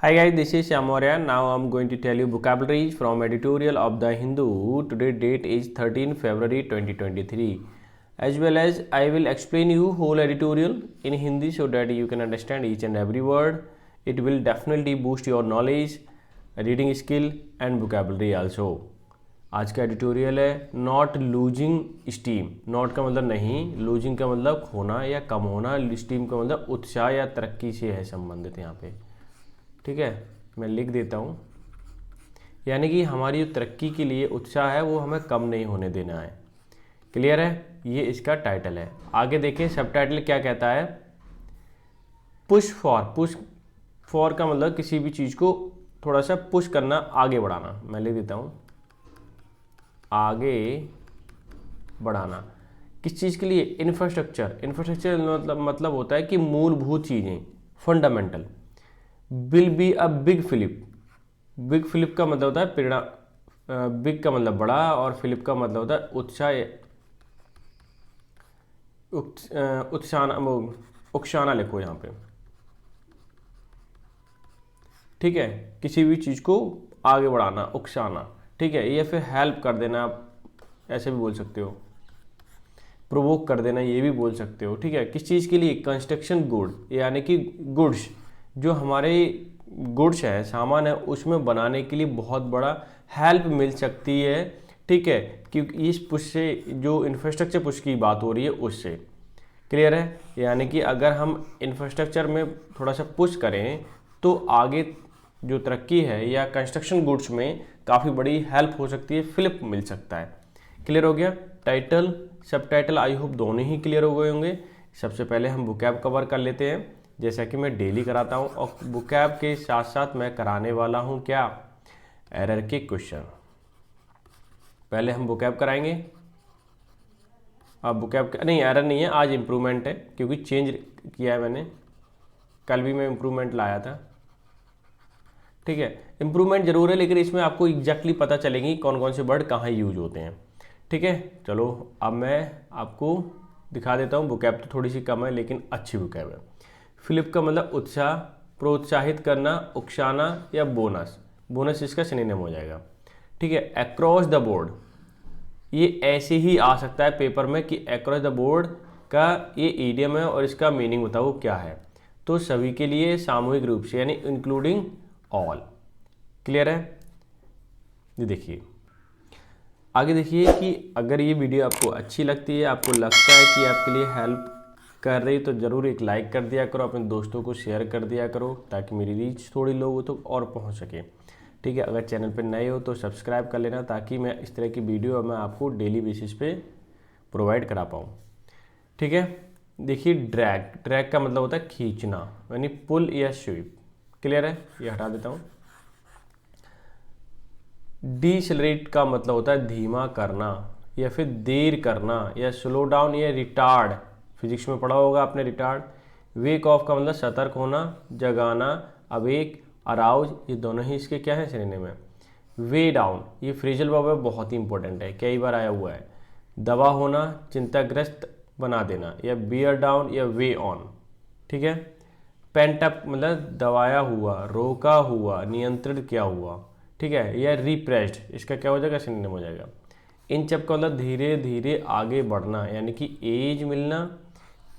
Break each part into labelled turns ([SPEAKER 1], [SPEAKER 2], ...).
[SPEAKER 1] Hi guys, this is Shyam Maurya. Now I'm going to tell you vocabularies from editorial of The Hindu. Today date is 13 February 2023. As well as I will explain you whole editorial in Hindi so that you can understand each and every word. It will definitely boost your knowledge, reading skill and vocabulary also. आज का editorial है not losing steam. Not का मतलब नहीं, losing का मतलब खोना या कम होना, स्टीम का मतलब उत्साह या तरक्की से है संबंधित यहाँ पे. ठीक है, मैं लिख देता हूँ. यानी कि हमारी जो तरक्की के लिए उत्साह है वो हमें कम नहीं होने देना है. क्लियर है? ये इसका टाइटल है. आगे देखें सब टाइटल क्या कहता है. पुश फॉर का मतलब किसी भी चीज़ को थोड़ा सा पुश करना, आगे बढ़ाना. मैं लिख देता हूँ आगे बढ़ाना. किस चीज़ के लिए? इंफ्रास्ट्रक्चर मतलब होता है कि मूलभूत चीज़ें, fundamental. Will be a big fillip. Big fillip का मतलब होता है प्रेरणा. बिग का मतलब बड़ा और फिलिप का मतलब होता है उकसाना लिखो यहाँ पे. ठीक है, किसी भी चीज़ को आगे बढ़ाना, उकसाना. ठीक है, या फिर हेल्प कर देना, ऐसे भी बोल सकते हो. प्रोवोक कर देना, ये भी बोल सकते हो. ठीक है, किस चीज़ के लिए? कंस्ट्रक्शन गुड, यानी कि गुड्स, जो हमारे गुड्स है, सामान है, उसमें बनाने के लिए बहुत बड़ा हेल्प मिल सकती है. ठीक है, क्योंकि इस पुश से, जो इंफ्रास्ट्रक्चर पुश की बात हो रही है उससे. क्लियर है? यानी कि अगर हम इंफ्रास्ट्रक्चर में थोड़ा सा पुश करें तो आगे जो तरक्की है या कंस्ट्रक्शन गुड्स में काफ़ी बड़ी हेल्प हो सकती है, फ्लिप मिल सकता है. क्लियर हो गया? टाइटल सब टाइटल आई होप दोनों ही क्लियर हो गए होंगे. सबसे पहले हम वोकैब कवर कर लेते हैं, जैसा कि मैं डेली कराता हूं, और वोकैब के साथ साथ मैं कराने वाला हूं क्या? एरर के क्वेश्चन. पहले हम वोकैब कराएंगे. अब वोकैब नहीं, एरर नहीं है, आज इम्प्रूवमेंट है क्योंकि चेंज किया है मैंने. कल भी मैं इम्प्रूवमेंट लाया था. ठीक है, इम्प्रूवमेंट जरूर है, लेकिन इसमें आपको एग्जैक्टली पता चलेगी कौन कौन से वर्ड कहाँ यूज होते हैं. ठीक है, चलो अब मैं आपको दिखा देता हूँ. वोकैब तो थोड़ी सी कम है लेकिन अच्छी वोकैब है. फ्लिप का मतलब उत्साह, प्रोत्साहित करना, उकसाना या बोनस. बोनस इसका सिनोनिम हो जाएगा. ठीक है, अक्रॉस द बोर्ड, ये ऐसे ही आ सकता है पेपर में कि अक्रॉस द बोर्ड का ये ईडियम है और इसका मीनिंग बताओ क्या है. तो सभी के लिए, सामूहिक रूप से, यानी इंक्लूडिंग ऑल. क्लियर है? ये देखिए, आगे देखिए कि अगर ये वीडियो आपको अच्छी लगती है, आपको लगता है कि आपके लिए हेल्प कर रही, तो ज़रूर एक लाइक कर दिया करो, अपने दोस्तों को शेयर कर दिया करो ताकि मेरी रीच थोड़ी लोगों तक और पहुंच सके. ठीक है, अगर चैनल पर नए हो तो सब्सक्राइब कर लेना ताकि मैं इस तरह की वीडियो मैं आपको डेली बेसिस पे प्रोवाइड करा पाऊँ. ठीक है, देखिए ड्रैग का मतलब होता है खींचना, यानी पुल या स्वीप. क्लियर है? ये हटा देता हूँ. डिसेलरेट का मतलब होता है धीमा करना या फिर देर करना या स्लो डाउन या रिटार्ड. फिजिक्स में पढ़ा होगा आपने रिटार्ड. वेक ऑफ का मतलब सतर्क होना, जगाना. अवेक, अराउज, ये दोनों ही इसके क्या है सिनोनिम में. वे डाउन, ये फ्रेजल वर्ब है, बहुत ही इंपॉर्टेंट है, कई बार आया हुआ है. दबा होना, चिंताग्रस्त बना देना, या बियर डाउन या वे ऑन. ठीक है, पेंट अप मतलब दबाया हुआ, रोका हुआ, नियंत्रित किया हुआ. ठीक है, या रिप्रेस्ड, इसका क्या हो जाएगा? सिनोनिम हो जाएगा. इंच अप का मतलब धीरे धीरे आगे बढ़ना, यानी कि एज मिलना.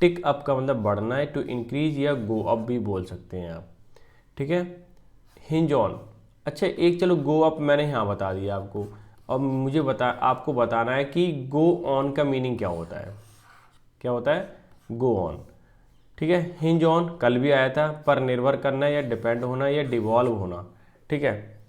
[SPEAKER 1] टिक अप का मतलब बढ़ना है, टू इंक्रीज या गो अप भी बोल सकते हैं आप. ठीक है, हिंज ऑन. अच्छा, एक चलो गो अप मैंने यहाँ बता दिया आपको. अब मुझे आपको बताना है कि गो ऑन का मीनिंग क्या होता है. क्या होता है? Go on. ठीक है, हिंज ऑन कल भी आया था, पर निर्भर करना या डिपेंड होना या डिवॉल्व होना. ठीक है,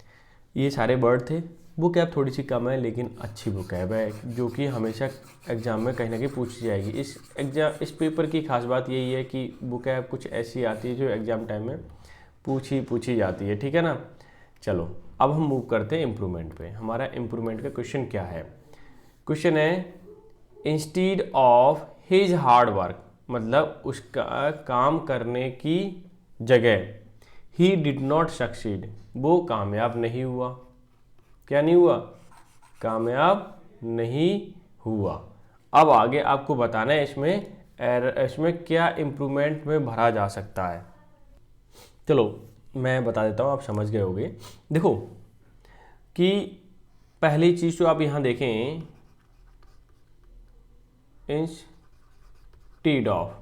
[SPEAKER 1] ये सारे वर्ड थे. वोकैब थोड़ी सी कम है लेकिन अच्छी वोकैब है, जो कि हमेशा एग्जाम में कहीं ना कहीं पूछी जाएगी. इस पेपर की खास बात यही है कि वोकैब कुछ ऐसी आती है जो एग्जाम टाइम में पूछी जाती है. ठीक है ना. चलो अब हम मूव करते हैं इम्प्रूवमेंट पे. हमारा इम्प्रूवमेंट का क्वेश्चन क्या है? क्वेश्चन है instead of his hard work, मतलब उसका काम करने की जगह ही डिड नॉट सक्सीड, वो कामयाब नहीं हुआ. क्या नहीं हुआ? कामयाब नहीं हुआ. अब आगे आपको बताना है इसमें क्या इम्प्रूवमेंट में भरा जा सकता है. चलो मैं बता देता हूँ, आप समझ गए होंगे। देखो कि पहली चीज़ तो आप यहाँ देखें, इंस्टीड ऑफ,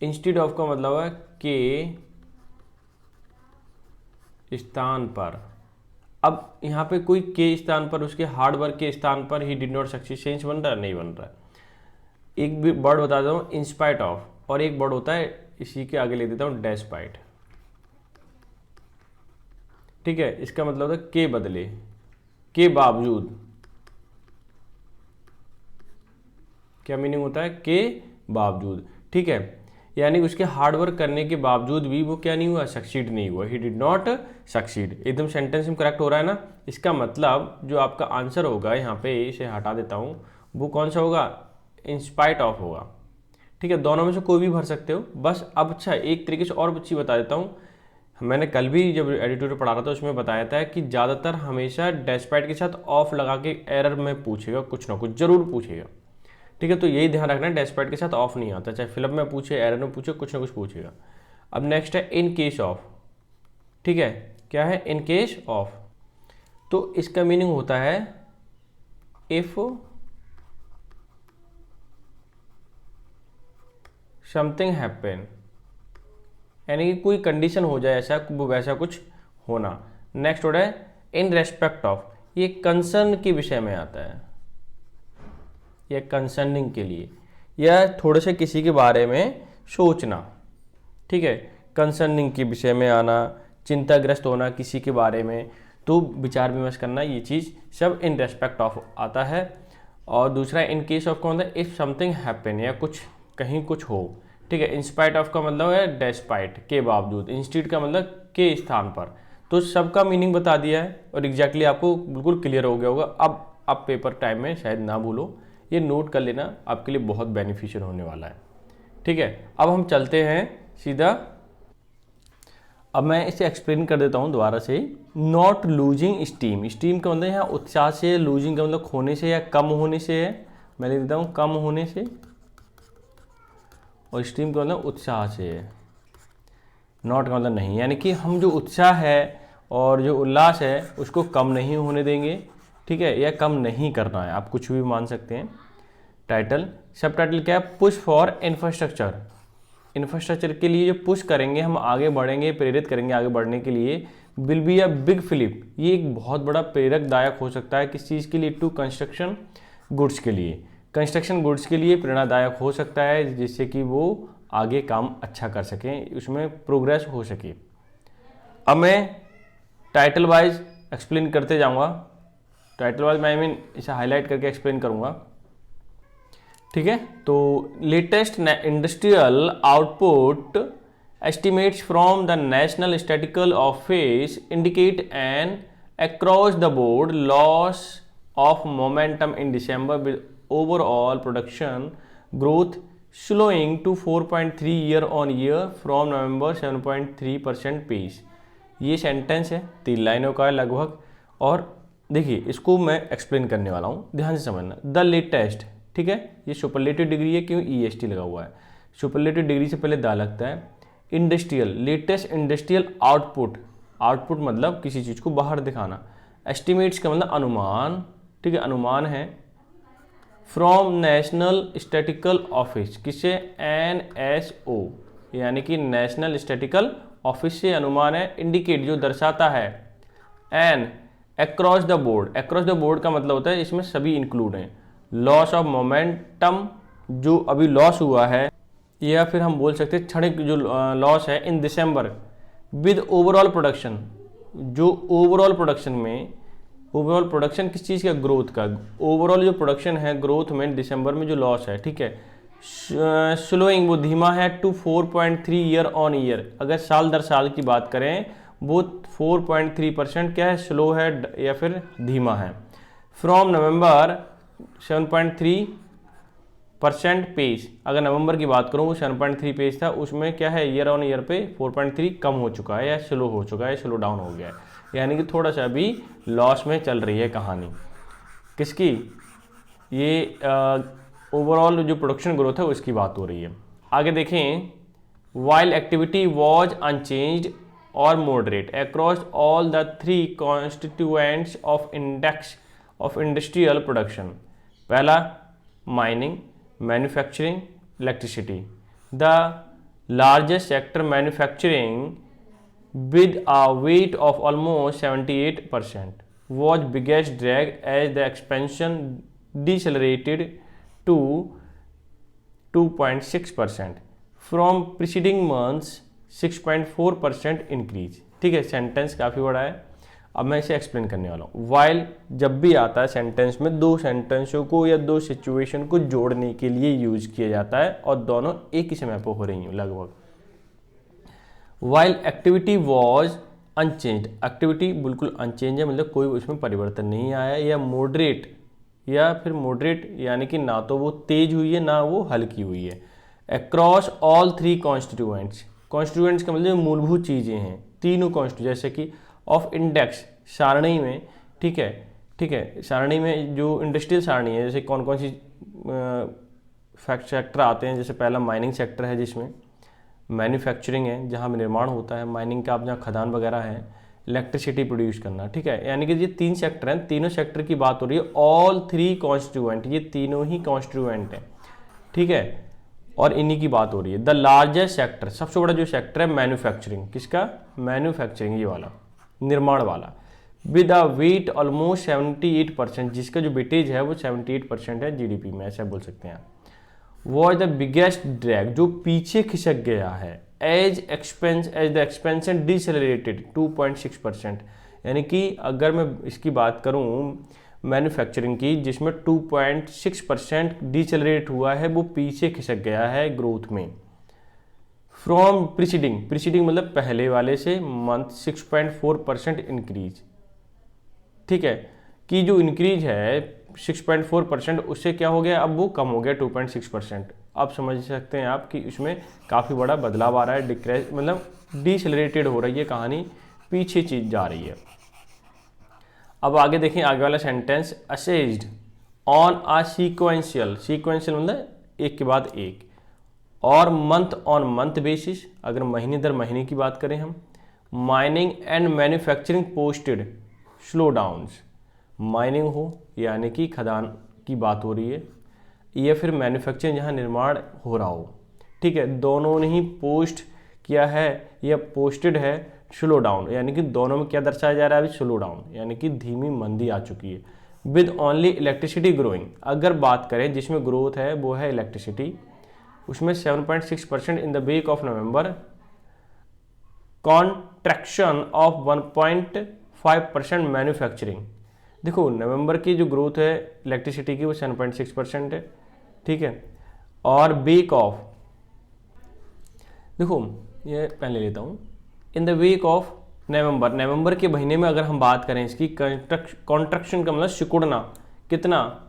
[SPEAKER 1] इंस्टीड ऑफ का मतलब है के स्थान पर। अब यहाँ पे कोई के स्थान पर, उसके हार्ड वर्क के स्थान पर he did not succeed sense बन रहा है, नहीं बन रहा है। एक भी वर्ड बता देता हूँ, इंस्पाइट ऑफ, और एक वर्ड होता है इसी के आगे ले देता हूँ डेस्पाइट। ठीक है, इसका मतलब होता है के बदले, के बावजूद। क्या मीनिंग होता है? के बावजूद। ठीक है, यानी उसके हार्डवर्क करने के बावजूद भी वो क्या नहीं हुआ, सक्सीड नहीं हुआ, ही डिड नॉट सक्सीड। एकदम सेंटेंस में करेक्ट हो रहा है ना। इसका मतलब जो आपका आंसर होगा यहाँ पे, इसे हटा देता हूँ, वो कौन सा होगा? इंस्पाइट ऑफ होगा। ठीक है, दोनों में से कोई भी भर सकते हो बस। अब अच्छा, एक तरीके से और चीज़ बता देता हूँ। मैंने कल भी जब एडिटोरियल पढ़ा रहा था उसमें बताया था कि ज़्यादातर हमेशा डेस्पाइट के साथ ऑफ लगा के एरर में पूछेगा, कुछ ना कुछ जरूर पूछेगा। ठीक है, तो यही ध्यान रखना है, डेस्पाइट के साथ ऑफ नहीं आता, चाहे फिल्म में पूछे, एरर में पूछे, कुछ ना कुछ पूछेगा। अब नेक्स्ट है इन केस ऑफ। ठीक है, क्या है? In case of. तो इसका मीनिंग होता है इफ समथिंग हैपन, यानी कि कोई कंडीशन हो जाए ऐसा, वैसा कुछ होना। नेक्स्ट वर्ड है इन रेस्पेक्ट ऑफ, ये कंसर्न के विषय में आता है, या कंसर्निंग के लिए, या थोड़े से किसी के बारे में सोचना। ठीक है, कंसर्निंग के विषय में आना, चिंताग्रस्त होना किसी के बारे में, तो विचार विमर्श करना, ये चीज़ सब इन रेस्पेक्ट ऑफ आता है। और दूसरा इन केस ऑफ का मतलब इफ समथिंग हैपन, या कुछ कहीं कुछ हो। ठीक है, इंस्पाइट ऑफ का मतलब है डेस्पाइट, के बावजूद। इंस्टीड का मतलब के स्थान पर। तो सबका मीनिंग बता दिया है और एग्जैक्टली आपको बिल्कुल क्लियर हो गया होगा। अब आप पेपर टाइम में शायद ना भूलो, ये नोट कर लेना, आपके लिए बहुत बेनिफिशियल होने वाला है। ठीक है, अब हम चलते हैं सीधा। अब मैं इसे एक्सप्लेन कर देता हूँ दोबारा से। नॉट लूजिंग स्टीम, स्टीम का मतलब यहाँ उत्साह से, लूजिंग का मतलब खोने से या कम होने से है। मैं लिख देता हूँ कम होने से, और स्टीम का मतलब उत्साह से है। नॉट का मतलब नहीं, यानी कि हम जो उत्साह है और जो उल्लास है उसको कम नहीं होने देंगे। ठीक है, या कम नहीं करना है, आप कुछ भी मान सकते हैं। टाइटल, सब टाइटल क्या है? Push for infrastructure. इंफ्रास्ट्रक्चर के लिए जो पुश करेंगे, हम आगे बढ़ेंगे, प्रेरित करेंगे आगे बढ़ने के लिए, will be a big fillip, ये एक बहुत बड़ा प्रेरकदायक हो सकता है। किस चीज़ के लिए? टू कंस्ट्रक्शन गुड्स के लिए, कंस्ट्रक्शन गुड्स के लिए प्रेरणादायक हो सकता है, जिससे कि वो आगे काम अच्छा कर सकें, उसमें प्रोग्रेस हो सके। अब मैं टाइटल वाइज एक्सप्लेन करते जाऊंगा। टाइटल वाइज मैं इसे हाईलाइट करके एक्सप्लेन करूंगा। ठीक है, तो latest industrial output estimates from the National Statistical Office indicate an across the board loss of momentum in December, with overall production growth slowing to 4.3 year on year from November 7.3% pace। ये sentence है, 3 लाइनों का है लगभग। और देखिए, इसको मैं एक्सप्लेन करने वाला हूँ, ध्यान से समझना। द लेटेस्ट, ठीक है, ये सुपरलेटिव डिग्री है, क्यों? EST लगा हुआ है। सुपरलेटिव डिग्री से पहले दा लगता है। Industrial, latest industrial output, output मतलब किसी चीज़ को बाहर दिखाना। एस्टिमेट्स का मतलब अनुमान। ठीक है, अनुमान है। फ्रॉम नेशनल स्टैटिकल ऑफिस, किससे? NSO, यानी कि नेशनल स्टैटिकल ऑफिस से अनुमान है। इंडिकेट, जो दर्शाता है। An, across the board, across the board का मतलब होता है इसमें सभी इंक्लूड हैं। लॉस ऑफ मोमेंटम, जो अभी लॉस हुआ है, या फिर हम बोल सकते हैं क्षणिक जो लॉस है इन दिसंबर, विद ओवरऑल प्रोडक्शन, जो ओवरऑल प्रोडक्शन में, ओवरऑल प्रोडक्शन किस चीज़ का? ग्रोथ का। ओवरऑल जो प्रोडक्शन है ग्रोथ में दिसंबर में जो लॉस है, ठीक है, स्लोइंग, वो धीमा है, टू 4.3 ईयर ऑन ईयर। अगर साल दर साल की बात करें, वो 4.3% क्या है? स्लो है या फिर धीमा है। फ्रॉम नवंबर 7.3% पेस, अगर नवंबर की बात करूँ वो 7.3 पेस था, उसमें क्या है? ईयर ऑन ईयर पे 4.3 कम हो चुका है, या स्लो हो चुका है, स्लो डाउन हो गया है, यानी कि थोड़ा सा अभी लॉस में चल रही है कहानी। किसकी? ये ओवरऑल जो प्रोडक्शन ग्रोथ है उसकी बात हो रही है। आगे देखें, while activity was unchanged or moderate across all the three constituents of index of industrial production. पहला mining, manufacturing, electricity. The largest sector manufacturing with a weight of almost 78% was biggest drag as the expansion decelerated to 2.6% from preceding months 6.4% increase. ठीक है, sentence काफ़ी बड़ा है, अब मैं इसे explain करने वाला हूँ। वाइल जब भी आता है सेंटेंस में, दो सेंटेंसों को या दो सिचुएशन को जोड़ने के लिए यूज किया जाता है और दोनों एक ही समय पर हो रही हैं लगभग। While activity was unchanged, activity बिल्कुल अनचेंज है, मतलब कोई उसमें परिवर्तन नहीं आया, या मॉडरेट, या फिर मॉडरेट यानी कि ना तो वो तेज हुई है ना वो हल्की हुई है। Across all three constituents, constituents का मतलब मूलभूत चीज़ें हैं, तीनों कॉन्स्टिट्यूएंट, जैसे कि ऑफ इंडेक्स सारणी में, ठीक है, सारणी में जो इंडस्ट्रियल सारणी है, जैसे कौन कौन सी सेक्टर आते हैं, जैसे पहला माइनिंग सेक्टर है जिसमें मैन्युफैक्चरिंग है, जहाँ निर्माण होता है माइनिंग का, आप जहाँ खदान वगैरह है, इलेक्ट्रिसिटी प्रोड्यूस करना। ठीक है, यानी कि ये तीन सेक्टर हैं, तीनों सेक्टर की बात हो रही है। ऑल थ्री कॉन्स्टिट्यूएंट, ये तीनों ही कॉन्स्टिट्यूएंट हैं, ठीक है, और इन्हीं की बात हो रही है। द लार्जेस्ट सेक्टर, सबसे बड़ा जो सेक्टर है मैन्युफैक्चरिंग, किसका? मैन्युफैक्चरिंग, ये वाला निर्माण वाला, विद अ वेट ऑलमोस्ट 78%, जिसका जो वेटेज है वो 78% है जीडीपी में, ऐसा बोल सकते हैं। वॉज द बिगेस्ट ड्रैग, जो पीछे खिसक गया है, एज द एक्सपेंशन डिसेलरेटेड 2.6%, यानी कि अगर मैं इसकी बात करूं मैन्युफैक्चरिंग की, जिसमें 2.6% डिसेलरेट हुआ है, वो पीछे खिसक गया है ग्रोथ में। फ्रॉम प्रीसीडिंग मतलब पहले वाले से, मंथ 6.4% इंक्रीज। ठीक है, कि जो इंक्रीज है 6.4%, उससे क्या हो गया, अब वो कम हो गया 2.6%। अब समझ सकते हैं आप कि इसमें काफ़ी बड़ा बदलाव आ रहा है, डिक्रेज मतलब डिसेलरेटेड हो रही है कहानी, पीछे चीज जा रही है। अब आगे देखें, आगे वाला sentence, assessed on a sequential मतलब एक के बाद एक, और मंथ ऑन मंथ बेसिस, अगर महीने दर महीने की बात करें हम, mining and manufacturing posted slow downs, mining हो यानी कि खदान की बात हो रही है, या फिर मैन्युफैक्चरिंग जहाँ निर्माण हो रहा हो, ठीक है, दोनों ने ही पोस्ट किया है या पोस्टेड है स्लो डाउन, यानी कि दोनों में क्या दर्शाया जा रहा है अभी, स्लो डाउन, यानी कि धीमी मंदी आ चुकी है। विद ओनली इलेक्ट्रिसिटी ग्रोइंग, अगर बात करें जिसमें ग्रोथ है वो है इलेक्ट्रिसिटी, उसमें 7.6% in the week of November, contraction of 1.5% manufacturing. देखो नवंबर की जो ग्रोथ है इलेक्ट्रिसिटी की वो 7.6% है, ठीक है, और वीक ऑफ, देखो ये पहले लेता हूँ, in the week of November के महीने में अगर हम बात करें इसकी, कॉन्ट्रैक्शन का मतलब सिकुड़ना, कितना,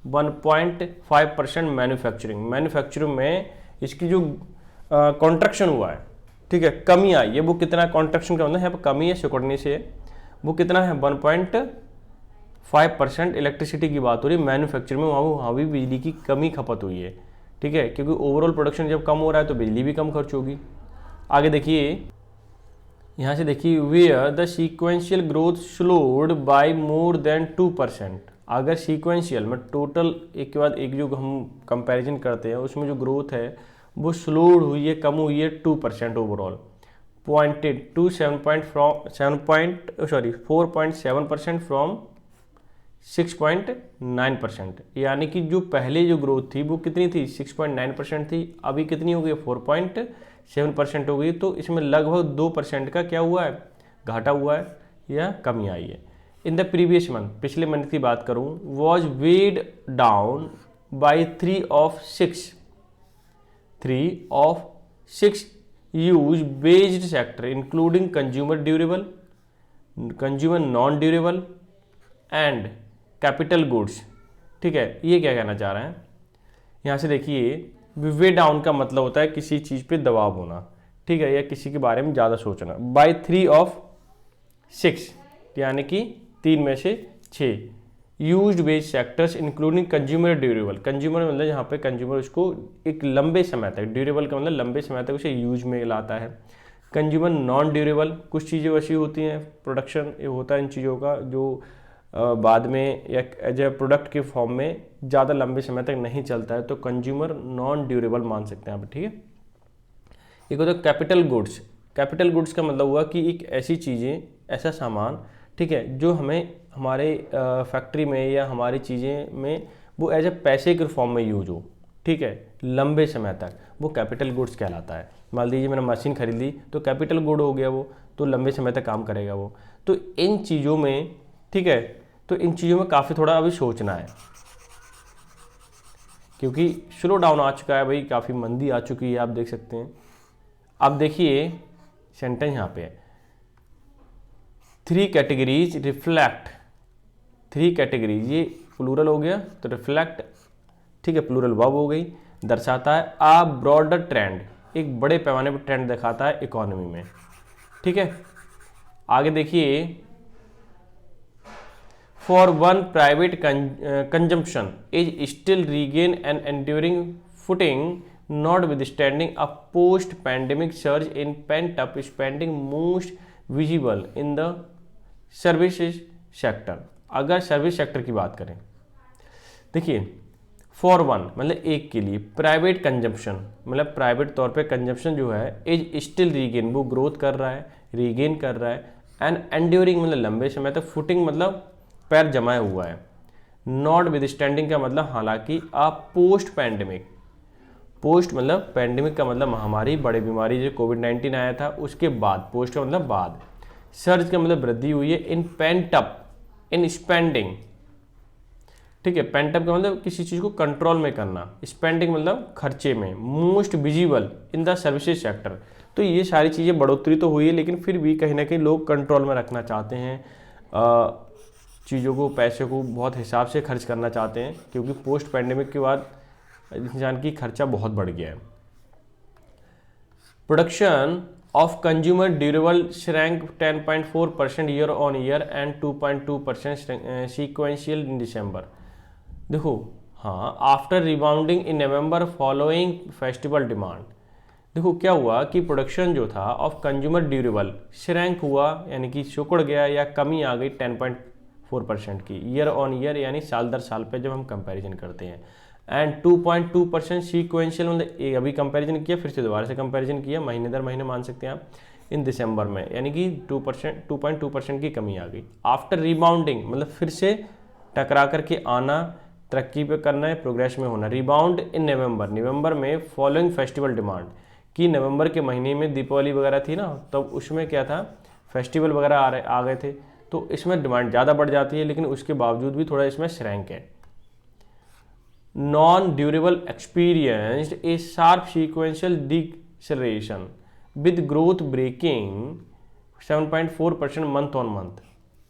[SPEAKER 1] 1.5% मैन्युफैक्चरिंग में इसकी जो कॉन्ट्रैक्शन हुआ है, ठीक है, कमी आई है, वो कितना, कॉन्ट्रैक्शन का मतलब यहाँ पर कमी है, सिकुड़ने से है, वो कितना है 1.5%। इलेक्ट्रिसिटी की बात हो रही है, मैन्युफैक्चरिंग में वहाँ भी बिजली की कमी खपत हुई है, ठीक है, क्योंकि ओवरऑल प्रोडक्शन जब कम हो रहा है तो बिजली भी कम खर्च होगी। आगे देखिए, यहाँ से देखिए, where the sequential growth slowed by more than 2%, अगर सीक्वेंशियल में टोटल एक के बाद एक जो हम कंपैरिजन करते हैं उसमें जो ग्रोथ है वो स्लोड हुई है, कम हुई है 2% ओवरऑल, पॉइंटेड टू 4.7% फ्रॉम 6.9%, यानी कि जो पहले जो ग्रोथ थी वो कितनी थी, 6.9% थी, अभी कितनी हो गई, 4.7% हो गई। तो इसमें लगभग 2% का क्या हुआ है, घाटा हुआ है या कमी आई है। इन द प्रीवियस मंथ, पिछले मंथ की बात करूं, was weighed down by 3 of 6 use based sector including consumer durable, consumer non durable and capital goods. ठीक है, ये क्या कहना चाह रहे हैं यहाँ से देखिए, वे डाउन का मतलब होता है किसी चीज़ पे दबाव होना, ठीक है, या किसी के बारे में ज़्यादा सोचना। बाय 3 of 6 यानी कि 3 में से 6 used based sectors including consumer durable, consumer मतलब यहाँ पे कंज्यूमर उसको एक लंबे समय तक, ड्यूरेबल का मतलब लंबे समय तक उसे यूज में लाता है, कंज्यूमर नॉन ड्यूरेबल, कुछ चीज़ें वैसी होती हैं, प्रोडक्शन ये होता है इन चीज़ों का जो बाद में या एज ए प्रोडक्ट के फॉर्म में ज़्यादा लंबे समय तक नहीं चलता है, तो कंज्यूमर नॉन ड्यूरेबल मान सकते हैं आप, ठीक है। एक होता है कैपिटल गुड्स। कैपिटल गुड्स का मतलब हुआ कि एक ऐसी चीज़ें, ऐसा सामान, ठीक है, जो हमें हमारे फैक्ट्री में या हमारी चीज़ें में वो एज ए पैसे के फॉर्म में यूज हो, ठीक है, लंबे समय तक, वो कैपिटल गुड्स कहलाता है। मान लीजिए मैंने मशीन खरीदी तो कैपिटल गुड हो गया वो, तो लंबे समय तक काम करेगा वो। तो इन चीज़ों में, ठीक है, तो इन चीज़ों में काफ़ी थोड़ा अभी सोचना है, क्योंकि स्लो डाउन आ चुका है भाई, काफ़ी मंदी आ चुकी है, आप देख सकते हैं। अब देखिए सेंटेंस यहाँ पे है, 3 कैटेगरीज रिफ्लेक्ट, 3 कैटेगरीज, ये प्लूरल हो गया तो रिफ्लेक्ट, ठीक है, प्लूरल वर्ब हो गई, दर्शाता है आ ब्रॉडर ट्रेंड, एक बड़े पैमाने पर ट्रेंड दिखाता है इकोनॉमी में, ठीक है। आगे देखिए, for one private consumption is still regain and enduring footing not withstanding a post pandemic surge in pent up spending most visible in the services sector. अगर सर्विस सेक्टर की बात करें, देखिए फॉर वन मतलब एक के लिए, प्राइवेट कंजम्पशन मतलब प्राइवेट तौर पे कंजम्पशन जो है इज स्टिल रीगेन, वो ग्रोथ कर रहा है, रीगेन कर रहा है, एंड एंड्योरिंग मतलब लंबे समय तक, फुटिंग मतलब पैर जमाया हुआ है, नॉट विदस्टैंडिंग का मतलब हालांकि, आप पोस्ट पैंडेमिक, पोस्ट मतलब पैंडेमिक का मतलब महामारी, बड़ी बीमारी जो कोविड-19 आया था उसके बाद, पोस्ट का मतलब बाद, सर्ज का मतलब वृद्धि हुई है, इन पेंट अप इन स्पेंडिंग, ठीक है, पेंट अप का मतलब किसी चीज़ को कंट्रोल में करना, स्पेंडिंग मतलब खर्चे में, most visible in the services sector. तो ये सारी चीज़ें बढ़ोतरी तो हुई है, लेकिन फिर भी कहीं ना कहीं लोग कंट्रोल में रखना चाहते हैं, चीज़ों को, पैसे को बहुत हिसाब से खर्च करना चाहते हैं, क्योंकि पोस्ट पैंडेमिक के बाद इंसान की खर्चा बहुत बढ़ गया है। Production of consumer durable shrank 10.4% year on year and 2.2% sequential in December. देखो हाँ, after rebounding in November following festival demand. देखो क्या हुआ कि प्रोडक्शन जो था ऑफ कंज्यूमर ड्यूरेबल श्रैंक हुआ, यानी कि सिकुड़ गया या कमी आ गई 10.4% की ईयर ऑन ईयर, यानी साल दर साल पे जब हम कंपैरिजन करते हैं, एंड 2.2% सीक्वेंशियल मतलब अभी कंपैरिजन किया, फिर से दोबारा से कंपैरिजन किया, महीने दर महीने मान सकते हैं आप, इन दिसंबर में, यानी कि 2.2% की कमी आ गई। आफ्टर रिबाउंडिंग मतलब फिर से टकरा करके आना, तरक्की पे करना है, प्रोग्रेस में होना। रिबाउंड इन नवंबर में फॉलोइंग फेस्टिवल डिमांड, कि नवंबर के महीने में दीपावली वगैरह थी ना, तब उसमें क्या था, फेस्टिवल वगैरह आ गए थे, तो इसमें डिमांड ज़्यादा बढ़ जाती है, लेकिन उसके बावजूद भी थोड़ा इसमें श्रैंक है। Non durable experienced a sharp sequential deceleration with growth breaking 7.4% month on month.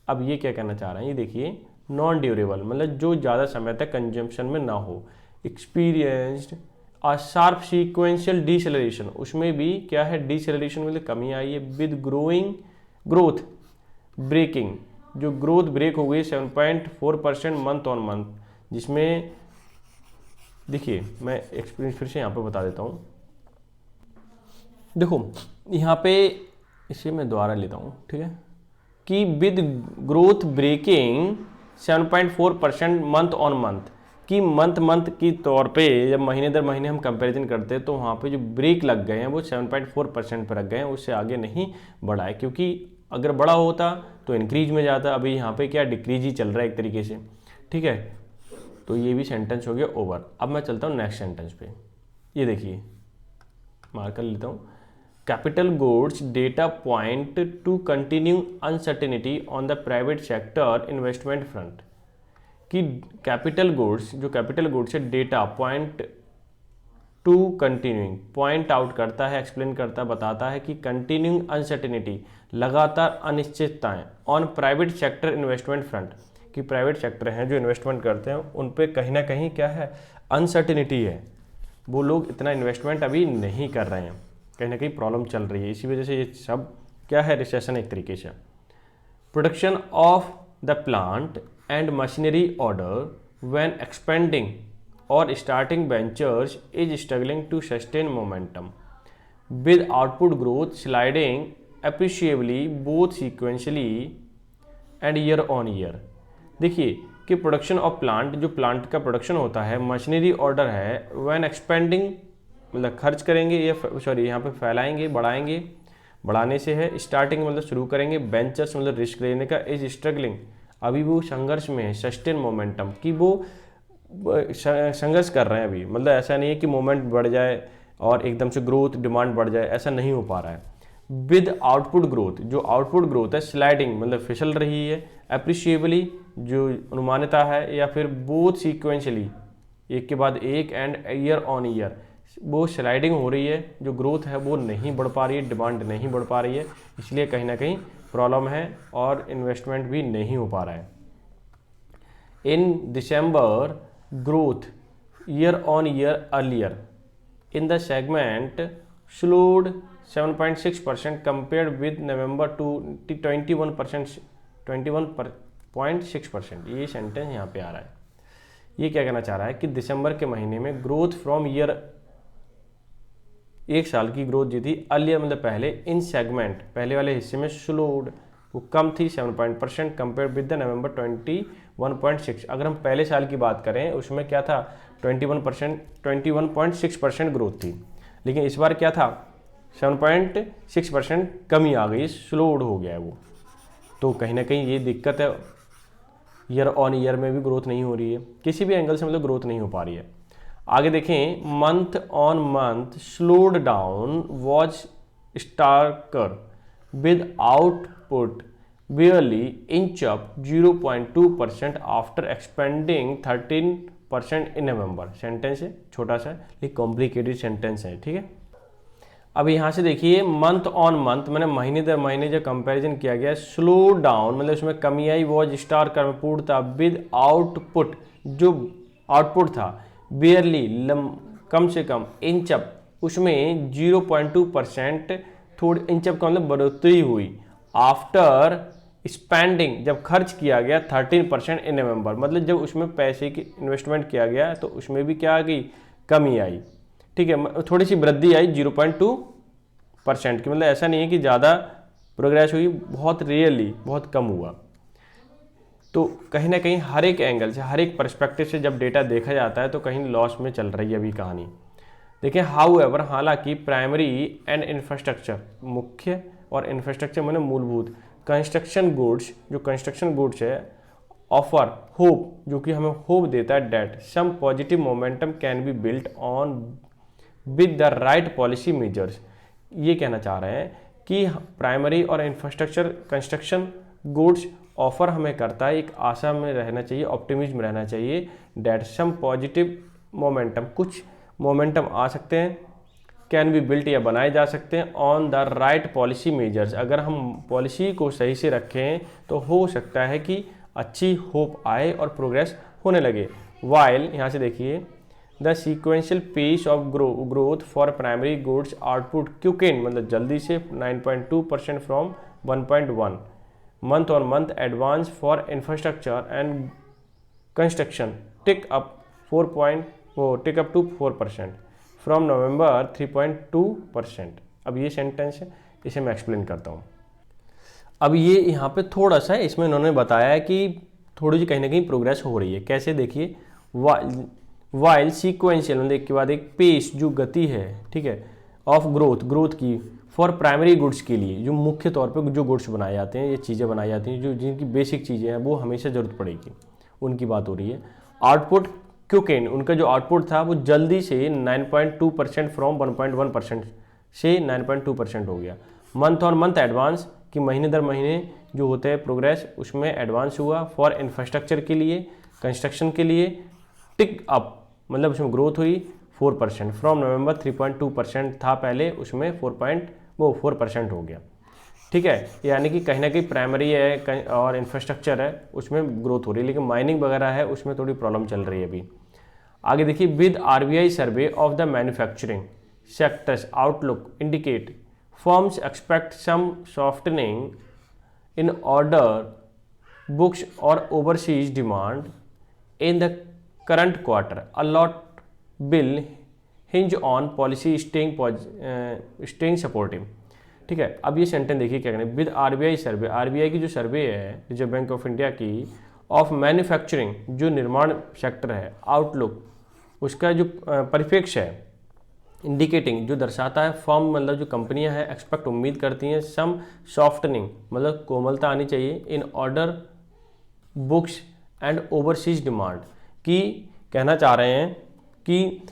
[SPEAKER 1] अब ये क्या कहना चाह रहे हैं, ये देखिए, नॉन ड्यूरेबल मतलब जो ज़्यादा समय तक कंजम्पशन में ना हो, experienced a sharp sequential deceleration, उसमें भी क्या है, डिसेलरेशन मतलब कमी आई है, विद ग्रोथ ब्रेकिंग, जो ग्रोथ ब्रेक हो गई 7.4% मंथ ऑन मंथ, जिसमें देखिए मैं एक्सपीरियंस फिर से यहाँ पे बता देता हूँ। देखो यहाँ पे इसे मैं दोबारा लेता हूँ, ठीक है, कि with growth breaking 7.4% month on month, कि मंथ की तौर पे जब महीने दर महीने हम कंपैरिजन करते हैं तो वहाँ पे जो ब्रेक लग गए हैं वो 7.4% पर रख गए हैं, उससे आगे नहीं बढ़ा है, क्योंकि अगर बड़ा होता तो इंक्रीज में जाता, अभी यहाँ पे क्या डिक्रीज ही चल रहा है एक तरीके से, ठीक है। तो ये भी सेंटेंस हो गया ओवर। अब मैं चलता हूँ नेक्स्ट सेंटेंस पे, ये देखिए मार्क कर लेता हूँ, capital goods data point two continue uncertainty on the private sector investment front, कि कैपिटल गुड्स, जो कैपिटल गुड्स है, data point two continuing, point out करता है, एक्सप्लेन करता है, बताता है कि कंटिन्यूइंग अनसर्टेनिटी, लगातार अनिश्चितताएं, on private sector investment front, कि प्राइवेट सेक्टर हैं जो इन्वेस्टमेंट करते हैं उन पे कहीं ना कहीं क्या है, अनसर्टेनिटी है, वो लोग इतना इन्वेस्टमेंट अभी नहीं कर रहे हैं, कहीं ना कहीं प्रॉब्लम चल रही है, इसी वजह से ये सब क्या है, रिसेशन एक तरीके से। Production of the plant and machinery order when expanding और starting ventures is struggling to sustain momentum, with output growth sliding appreciably both sequentially and year on year. देखिए कि प्रोडक्शन ऑफ प्लांट, जो plant का production होता है, machinery order है, when expanding मतलब खर्च करेंगे या सॉरी यहाँ पे फैलाएंगे, बढ़ाएंगे, बढ़ाने से है, स्टार्टिंग मतलब शुरू करेंगे, वेंचर्स मतलब रिस्क लेने का, इज स्ट्रगलिंग अभी वो संघर्ष में है, सस्टेन मोमेंटम कि वो संघर्ष कर रहे हैं अभी, मतलब ऐसा नहीं है कि मोमेंट बढ़ जाए और एकदम से ग्रोथ डिमांड बढ़ जाए, ऐसा नहीं हो पा रहा है। विद आउटपुट ग्रोथ, जो आउटपुट ग्रोथ है स्लाइडिंग मतलब फिसल रही है, अप्रिशिएबली जो अनुमानिता है, या फिर बोथ सीक्वेंशली एक के बाद एक, एंड ईयर ऑन ईयर वो स्लाइडिंग हो रही है, जो ग्रोथ है वो नहीं बढ़ पा रही है, डिमांड नहीं बढ़ पा रही है, इसलिए कहीं ना कहीं प्रॉब्लम है और इन्वेस्टमेंट भी नहीं हो पा रहा है। इन दिसंबर growth year on year earlier in the segment slowed 7.6% compared with November to 21.6%। ये सेंटेंस यहाँ पे आ रहा है, ये क्या कहना चाह रहा है कि दिसंबर के महीने में ग्रोथ फ्रॉम ईयर, एक साल की ग्रोथ जो थी अर्लियर मतलब पहले, इन सेगमेंट पहले वाले हिस्से में स्लोड वो कम थी 7% कंपेयर विद द नवंबर 21.6। अगर हम पहले साल की बात करें उसमें क्या था 21.6% ग्रोथ थी, लेकिन इस बार क्या था 7.6% कमी आ गई, स्लोड हो गया है वो। तो कहीं ना कहीं ये दिक्कत है, ईयर ऑन ईयर में भी ग्रोथ नहीं हो रही है, किसी भी एंगल से मतलब ग्रोथ नहीं हो पा रही है। आगे देखें, month on month slowed down was starker with output barely inch up 0.2% after expanding 13% in November। Sentence है छोटा सा लेकिन कॉम्प्लिकेटेड सेंटेंस है, ठीक है। अब यहाँ से देखिए मंथ ऑन मंथ मैंने महीने दर महीने जो कंपैरिजन किया गया, स्लो डाउन मतलब उसमें कमी आई, वॉज स्टार कर्मपूर्ण था, विद आउटपुट जो आउटपुट था बेयरली कम से कम, इंच अप उसमें 0.2% थोड़ी इंच अप का मतलब बढ़ोतरी हुई, आफ्टर स्पेंडिंग जब खर्च किया गया 13% इन नवंबर, मतलब जब उसमें पैसे की इन्वेस्टमेंट किया गया तो उसमें भी क्या आ गई, कमी आई, ठीक है, थोड़ी सी वृद्धि आई 0.2% की, मतलब ऐसा नहीं है कि ज़्यादा प्रोग्रेस हुई, बहुत रेयरली बहुत कम हुआ। तो कहीं ना कहीं हर एक एंगल से, हर एक पर्सपेक्टिव से जब डेटा देखा जाता है तो कहीं लॉस में चल रही है अभी कहानी। देखिए हाउएवर हालांकि प्राइमरी एंड इंफ्रास्ट्रक्चर, मुख्य और इंफ्रास्ट्रक्चर माने मूलभूत, कंस्ट्रक्शन गुड्स जो कंस्ट्रक्शन गुड्स है, ऑफर होप जो कि हमें होप देता है, that some positive momentum can be built on with the right policy measures. ये कहना चाह रहे हैं कि प्राइमरी और इंफ्रास्ट्रक्चर कंस्ट्रक्शन गुड्स ऑफर हमें करता है, एक आशा में रहना चाहिए, ऑप्टिमिज्म रहना चाहिए, डेट सम पॉजिटिव मोमेंटम, कुछ मोमेंटम आ सकते हैं, कैन बी बिल्ट या बनाए जा सकते हैं on the right policy measures. अगर हम पॉलिसी को सही से रखें तो हो सकता है कि अच्छी होप आए और प्रोग्रेस होने लगे। वाइल यहाँ से देखिए the sequential pace of growth for primary goods output quickened मतलब जल्दी से 9.2% from 1.1 month on month, advance for infrastructure and construction tick up to 4% from November 3.2%। अब ये सेंटेंस है, इसे मैं एक्सप्लेन करता हूँ। अब ये यहाँ पे थोड़ा सा इसमें इन्होंने बताया है कि थोड़ी सी कहीं ना कहीं प्रोग्रेस हो रही है। कैसे देखिए, वाइल सीक्वेंशियल मतलब एक के बाद एक पेस जो गति है, ठीक है, ऑफ ग्रोथ की फॉर प्राइमरी गुड्स के लिए, जो मुख्य तौर पे जो गुड्स बनाए जाते हैं, ये चीज़ें बनाई जाती हैं जो जिनकी बेसिक चीज़ें हैं वो हमेशा ज़रूरत पड़ेगी, उनकी बात हो रही है। आउटपुट क्विकेंड उनका जो आउटपुट था वो जल्दी से 9.2% फ्रॉम 1.1% से 9.2% हो गया। मंथ ऑन मंथ एडवांस कि महीने दर महीने जो होते हैं प्रोग्रेस उसमें एडवांस हुआ। फॉर इंफ्रास्ट्रक्चर के लिए, कंस्ट्रक्शन के लिए टिक अप मतलब उसमें ग्रोथ हुई 4% फ्रॉम नवंबर 3.2% था पहले, उसमें 4% हो गया, ठीक है। यानी कि कहीं ना कहीं प्राइमरी है और इंफ्रास्ट्रक्चर है उसमें ग्रोथ हो रही है, लेकिन माइनिंग वगैरह है उसमें थोड़ी प्रॉब्लम चल रही है अभी। आगे देखिए, with RBI survey of the manufacturing sectors outlook indicate firms expect some softening in order books और overseas demand in the current quarter. A lot will hinge on policy staying supportive. ठीक है, अब ये सेंटेंस देखिए क्या करें, with RBI survey, RBI की जो सर्वे है रिजर्व बैंक ऑफ इंडिया की, ऑफ मैन्युफैक्चरिंग जो निर्माण सेक्टर है, आउटलुक उसका जो परिप्रेक्ष्य है, इंडिकेटिंग जो दर्शाता है, फर्म मतलब जो कंपनियां हैं एक्सपेक्ट उम्मीद करती हैं, सम सॉफ्टनिंग मतलब कोमलता आनी चाहिए, इन order books and overseas demand, की कहना चाह रहे हैं कि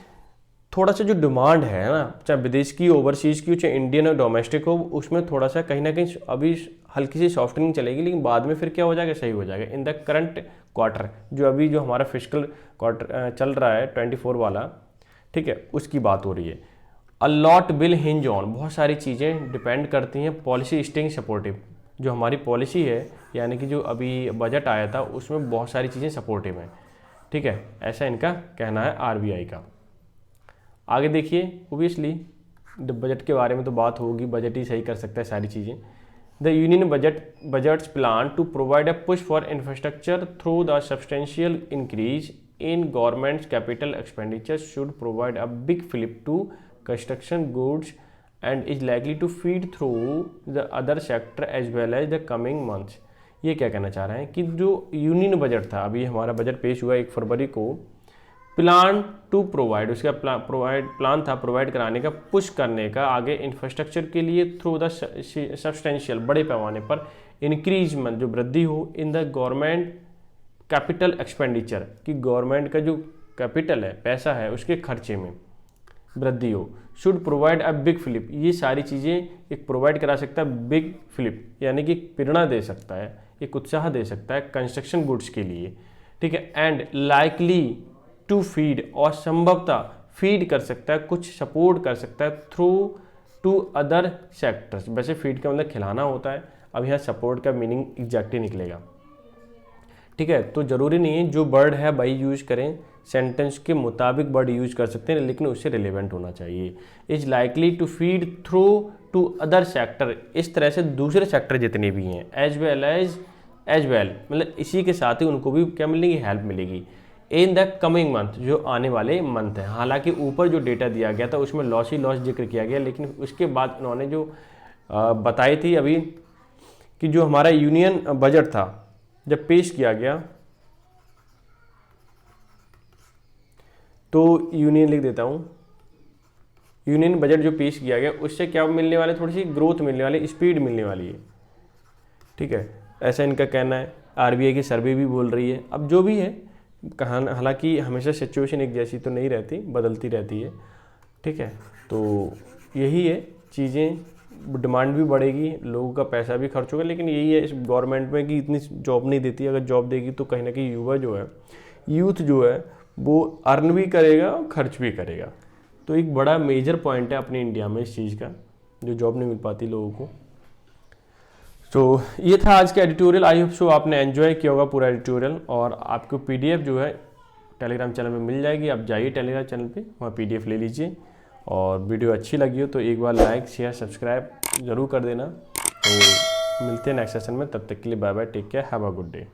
[SPEAKER 1] थोड़ा सा जो डिमांड है ना, चाहे विदेश की ओवरसीज की चाहे इंडियन और डोमेस्टिक हो, उसमें थोड़ा सा कहीं ना कहीं अभी हल्की सी सॉफ्टनिंग चलेगी, लेकिन बाद में फिर क्या हो जाएगा, सही हो जाएगा। इन द करंट क्वार्टर, जो अभी जो हमारा फिस्कल क्वार्टर चल रहा है 24 वाला, ठीक है, उसकी बात हो रही है। A lot will hinge on, बहुत सारी चीज़ें डिपेंड करती हैं पॉलिसी स्टेइंग सपोर्टिव, जो हमारी पॉलिसी है यानी कि जो अभी बजट आया था उसमें बहुत सारी चीज़ें सपोर्टिव हैं। ठीक है, ऐसा इनका कहना है आरबीआई का। आगे देखिए, ओबियसली बजट के बारे में तो बात होगी, बजट ही सही कर सकता है सारी चीज़ें। The union budget's plan to provide a push for infrastructure through the substantial increase in government's capital expenditure should provide a big flip to construction goods and is likely to feed through the other sector as well as the coming months। ये क्या कहना चाह रहे हैं कि जो union budget था, अभी हमारा बजट पेश हुआ 1 फरवरी को, प्लान टू प्रोवाइड, उसका प्लान था प्रोवाइड कराने का, पुश करने का आगे इंफ्रास्ट्रक्चर के लिए थ्रू द सब्सटेंशियल बड़े पैमाने पर इंक्रीजमेंट जो वृद्धि हो in the government capital expenditure, कि गवर्नमेंट का जो कैपिटल है पैसा है उसके खर्चे में वृद्धि हो। Should provide a big flip, ये सारी चीज़ें एक प्रोवाइड करा सकता है बिग फ्लिप, यानी कि प्रेरणा दे सकता है, एक उत्साह दे सकता है कंस्ट्रक्शन गुड्स के लिए। ठीक है, एंड लाइकली टू फीड, और संभवतः फीड कर सकता है, कुछ सपोर्ट कर सकता है थ्रू टू अदर सेक्टर्स। वैसे फीड का मतलब खिलाना होता है, अब यहाँ सपोर्ट का मीनिंग एग्जैक्टली निकलेगा। ठीक है, तो ज़रूरी नहीं है जो वर्ड है वही यूज करें, सेंटेंस के मुताबिक वर्ड यूज कर सकते हैं, लेकिन उससे रिलेवेंट होना चाहिए। Is likely to feed through to other sector, इस तरह से दूसरे सेक्टर जितने भी हैं, एज वेल मतलब इसी के साथ ही उनको भी क्या मिलेगी, हेल्प मिलेगी। इन द कमिंग मंथ, जो आने वाले मंथ हैं। हालांकि ऊपर जो डेटा दिया गया था उसमें लॉस ही लॉस जिक्र किया गया, लेकिन उसके बाद उन्होंने जो बताई थी अभी कि जो हमारा यूनियन बजट था जब पेश किया गया, तो यूनियन लिख देता हूँ, यूनियन बजट जो पेश किया गया उससे क्या मिलने वाले, थोड़ी सी ग्रोथ मिलने वाली, स्पीड मिलने वाली है। ठीक है, ऐसा इनका कहना है। आरबीआई की सर्वे भी बोल रही है। अब जो भी है, हालांकि हमेशा सिचुएशन एक जैसी तो नहीं रहती, बदलती रहती है। ठीक है, तो यही है चीज़ें, डिमांड भी बढ़ेगी, लोगों का पैसा भी खर्च होगा, लेकिन यही है इस गवर्नमेंट में कि इतनी जॉब नहीं देती। अगर जॉब देगी तो कहीं ना कहीं युवा जो है, यूथ जो है वो अर्न भी करेगा और खर्च भी करेगा। तो एक बड़ा मेजर पॉइंट है अपने इंडिया में इस चीज़ का, जो जॉब नहीं मिल पाती लोगों को। तो ये था आज का एडिटोरियल। आई होप सो आपने एंजॉय किया होगा पूरा एडिटोरियल, और आपको पीडीएफ जो है टेलीग्राम चैनल पे मिल जाएगी। आप जाइए टेलीग्राम चैनल पे, वहाँ पीडीएफ ले लीजिए, और वीडियो अच्छी लगी हो तो एक बार लाइक शेयर सब्सक्राइब ज़रूर कर देना। तो मिलते हैं नेक्स्ट सेशन में, तब तक के लिए bye bye, take care, have a good day.